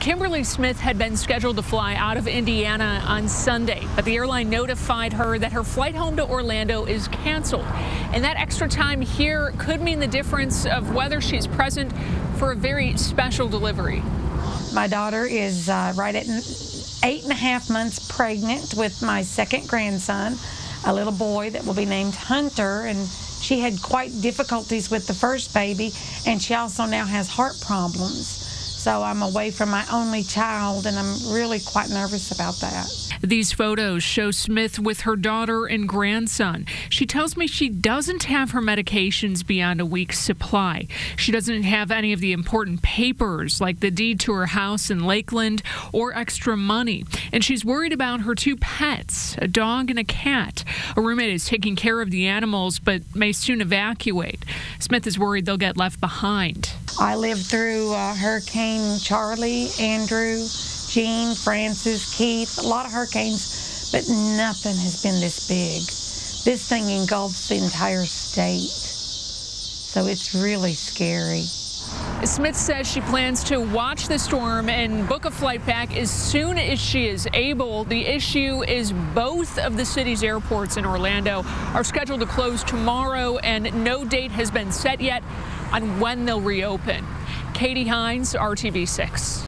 Kimberly Smith had been scheduled to fly out of Indiana on Sunday, but the airline notified her that her flight home to Orlando is canceled. And that extra time here could mean the difference of whether she's present for a very special delivery. My daughter is right at 8.5 months pregnant with my second grandson, a little boy that will be named Hunter, and she had quite difficulties with the first baby, and she also now has heart problems. So I'm away from my only child, and I'm really quite nervous about that. These photos show Smith with her daughter and grandson. She tells me she doesn't have her medications beyond a week's supply. She doesn't have any of the important papers like the deed to her house in Lakeland or extra money. And she's worried about her two pets, a dog and a cat. A roommate is taking care of the animals but may soon evacuate. Smith is worried they'll get left behind. I lived through Hurricane Charlie, Andrew, Jean, Francis, Keith, a lot of hurricanes, but nothing has been this big. This thing engulfs the entire state, so it's really scary. Smith says she plans to watch the storm and book a flight back as soon as she is able. The issue is both of the city's airports in Orlando are scheduled to close tomorrow, and no date has been set yet on when they'll reopen. Katie Hines, RTV6.